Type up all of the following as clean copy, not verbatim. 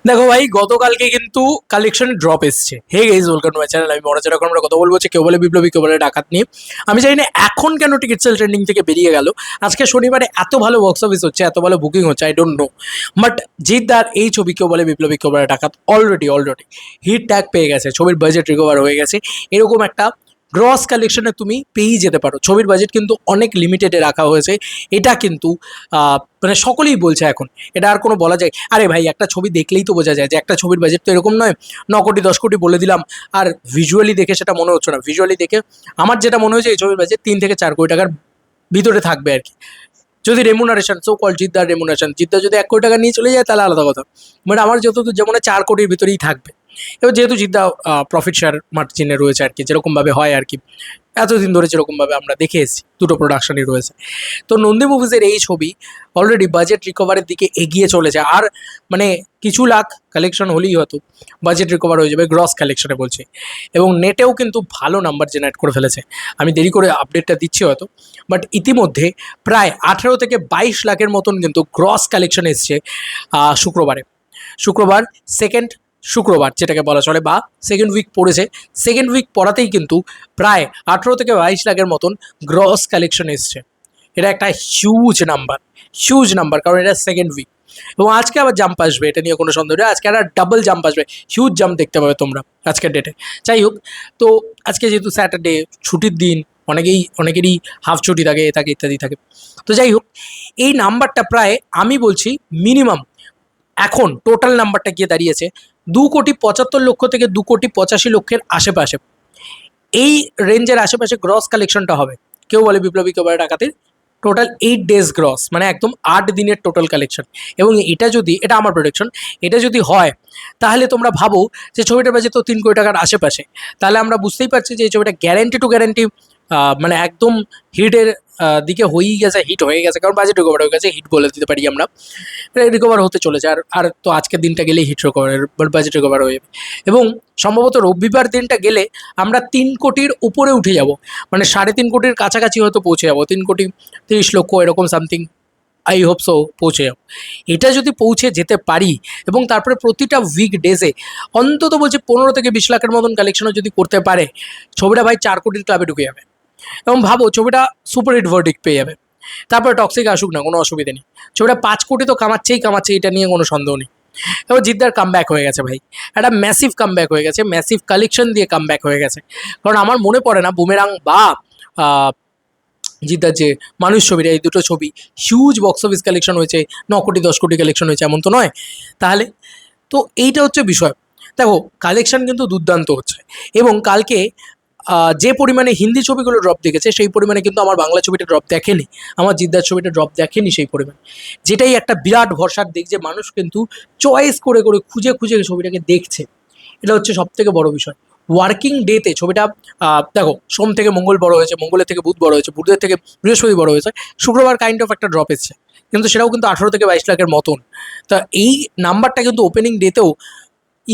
দেখো ভাই, গতকালকে কিন্তু কালেকশন ড্রপ এসছে। Hey guys, welcome to my channel. আমি মনোজ। এখন আমরা কথা বলবো হচ্ছে কেউ বলে বিপ্লবী, কেউ বলে ডাকাত নিয়ে। আমি জানি না এখন কেন টিকিট সেল ট্রেন্ডিং থেকে বেরিয়ে গেল। আজকে শনিবারে এত ভালো বক্স অফিস হচ্ছে, এত ভালো বুকিং হচ্ছে, আই ডোন্ট নো। বাট জিদ্দার এই ছবি কেউ বলে বিপ্লবী, কেউ বলে ডাকাত অলরেডি হিট ট্যাগ পেয়ে গেছে, ছবির বাজেট রিকভার হয়ে গেছে। এরকম একটা গ্রস কালেকশনে তুমি পেয়েই যেতে পারো। ছবির বাজেট কিন্তু অনেক লিমিটেডে রাখা হয়েছে। এটা কিন্তু মানে সকলেই বলছে এখন। এটা আর কোনো বলা যায়? আরে ভাই, একটা ছবি দেখলেই তো বোঝা যায় যে একটা ছবির বাজেট তো এরকম নয় 9 কোটি 10 কোটি বলে দিলাম। আর ভিজুয়ালি দেখে সেটা মনে হচ্ছে না। ভিজুয়ালি দেখে আমার যেটা মনে হয়েছে, এই ছবির বাজেট 3 থেকে 4 কোটি টাকার ভিতরে থাকবে আর কি। যদি রেমুনারেশন, সো কল জিদ্দার রেমুনারেশন, জিদ্দা যদি 1 কোটি টাকা নিয়ে চলে যায় তাহলে আলাদা কথা। বাট আমার যতদূর যেমন 4 কোটির ভিতরেই থাকবে। এবার যেহেতু জিদ্দা প্রফিট শেয়ার মার্জিনে রয়েছে আর কি, যেরকমভাবে হয় আর কি, এতদিন ধরে যেরকমভাবে আমরা দেখে এসেছি, দুটো প্রোডাকশনই রয়েছে। তো নন্দী মুভিজের এই ছবি অলরেডি বাজেট রিকভারের দিকে এগিয়ে চলেছে। আর মানে কিছু লাখ কালেকশন হলেই হয়তো বাজেট রিকভার হয়ে যাবে, গ্রস কালেকশনে বলছি। এবং নেটেও কিন্তু ভালো নাম্বার জেনারেট করে ফেলেছে। আমি দেরি করে আপডেটটা দিচ্ছি হয়তো, বাট ইতিমধ্যে প্রায় 18 থেকে 22 লাখের মতন কিন্তু গ্রস কালেকশন এসছে শুক্রবার সেকেন্ড শুক্রবার যেটাকে বলা চলে, বা সেকেন্ড উইক পড়েছে। সেকেন্ড উইক পড়াতেই কিন্তু প্রায় 18 থেকে 22 লাখের মতন গ্রস কালেকশন এসছে। এটা একটা হিউজ নাম্বার, কারণ এটা সেকেন্ড উইক। এবং আজকে আবার জাম্প আসবে, এটা নিয়ে কোনো সন্দেহ নেই। আজকে একটা ডাবল জাম্প আসবে, হিউজ জাম্প দেখতে পাবে তোমরা আজকের ডেটে। যাই হোক, তো আজকে যেহেতু স্যাটারডে, ছুটির দিন, অনেকেরই হাফ ছুটি থাকে, এ থাকে ইত্যাদি থাকে। তো যাই হোক, এই নাম্বারটা প্রায় আমি বলছি মিনিমাম এখন টোটাল নাম্বারটা গিয়ে দাঁড়িয়েছে 2 কোটি 75 লক্ষ থেকে 2 কোটি 85 লক্ষের আশেপাশে। এই রেঞ্জের আশেপাশে গ্রস কালেকশনটা হবে। কেউ বলে বিপ্লবী, কেউ বলে ডাকাতির। টোটাল 8 ডেজ গ্রস, মানে একদম 8 দিনের টোটাল কালেকশন। এবং এটা আমার প্রোডিকশন, এটা যদি হয় তাহলে তোমরা ভাবো যে ছবিটার বাজেট তো 3 কোটি টাকার আশেপাশে। তাহলে আমরা বুঝতেই পারছি যে এই ছবিটা গ্যারেন্টি টু গ্যারেন্টি মানে একদম হিটের দিকে হয়েই গেছে, হিট হয়ে গেছে। কারণ বাজেট রিকভার হয়ে গেছে, হিট বলে দিতে পারি আমরা। রিকভার হতে চলেছে। আর তো আজকের দিনটা গেলেই হিট রিকভার, বাজেট রিকভার হয়ে যাবে। এবং সম্ভবত রবিবার দিনটা গেলে আমরা 3 কোটির উপরে উঠে যাব, মানে 3.5 কোটির কাছাকাছি হয়তো পৌঁছে যাবো। 3 কোটি 30 লক্ষ এরকম সামথিং, আই হোপ সো পৌঁছে যাবো। এটা যদি পৌঁছে যেতে পারি এবং তারপরে প্রতিটা উইক ডেজে অন্তত বলছি 15 থেকে 20 লাখের মতন কালেকশনও যদি করতে পারে, ছবিটা ভাই 4 কোটির ক্লাবে ঢুকে যাবে। এবং ভাবো, ছবিটা সুপার হিট ভার্ডিক্ট পেয়ে যাবে। তারপরে টক্সিক আসুক না, কোনো অসুবিধা নেই। ছবিটা 5 কোটি তো কামাচ্ছে, এটা নিয়ে কোনো সন্দেহ নেই। এবার জিদ্দার কামব্যাক হয়ে গেছে ভাই, একটা ম্যাসিভ কামব্যাক হয়ে গেছে, ম্যাসিভ কালেকশন দিয়ে কামব্যাক হয়ে গেছে। কারণ আমার মনে পড়ে না বুমেরাং বা জিদ্দার যে মানুষ ছবিটা, এই দুটো ছবি হিউজ বক্স অফিস কালেকশন হয়েছে, 9 কোটি 10 কোটি কালেকশন হয়েছে, এমন তো নয়। তাহলে তো এইটা হচ্ছে বিষয়। দেখো, কালেকশন কিন্তু দুর্দান্ত হচ্ছে। এবং কালকে যে পরিমাণে হিন্দি ছবিগুলো ড্রপ দেখেছে, সেই পরিমাণে কিন্তু আমার বাংলা ছবিটা ড্রপ দেখেনি, আমার জিদ্দার ছবিটা ড্রপ দেখেনি সেই পরিমাণ। যেটাই একটা বিরাট ভরসার দিক, যে মানুষ কিন্তু চয়েস করে করে খুঁজে খুঁজে ছবিটাকে দেখছে। এটা হচ্ছে সব থেকে বড় বিষয়। ওয়ার্কিং ডেতে ছবিটা দেখো, সোম থেকে মঙ্গল বড় হয়েছে, মঙ্গলের থেকে বুধ বড় হয়েছে, বুধের থেকে বৃহস্পতি বড় হয়েছে, শুক্রবার কাইন্ড অফ একটা ড্রপ এসছে। কিন্তু সেটাও কিন্তু 18 থেকে 22 লাখের মতন। তা এই নাম্বারটা কিন্তু ওপেনিং ডেতেও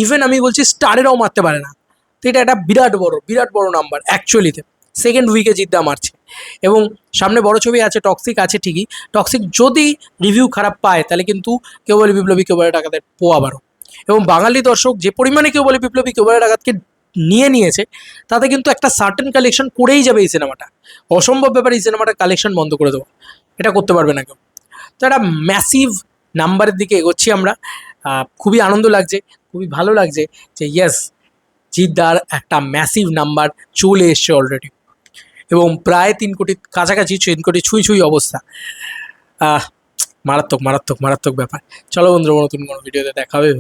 ইভেন আমি বলছি স্টারেরাও মারতে পারে না। তো এটা একটা বিরাট বড় নাম্বার অ্যাকচুয়ালিতে। সেকেন্ড উইকে জিদ্দা মারছে। এবং সামনে বড় ছবি আছে, টক্সিক আছে ঠিকই। টক্সিক যদি রিভিউ খারাপ পায় তাহলে কিন্তু কেউ বলে বিপ্লবী, কেউ বলে ডাকাতের পোয়া বারো। এবং বাঙালি দর্শক যে পরিমাণে কেউ বলে বিপ্লবী, কেউ বলে ডাকাতকে নিয়েছে, তাতে কিন্তু একটা সার্টেন কালেকশন করেই যাবে এই সিনেমাটা। অসম্ভব ব্যাপার এই সিনেমাটার কালেকশন বন্ধ করে দেবো, এটা করতে পারবে না কেউ। তো একটা ম্যাসিভ নাম্বারের দিকে এগোচ্ছি আমরা। খুবই আনন্দ লাগছে, খুবই ভালো লাগছে যে ইয়েস, জিদ্দার একটা ম্যাসিভ নাম্বার চলে এসছে অলরেডি। এবং প্রায় 3 কোটির কাছাকাছি, 3 কোটি ছুঁই অবস্থা। মারাত্মক ব্যাপার। চলো বন্ধুরা, নতুন কোনো ভিডিওতে দেখা হবে।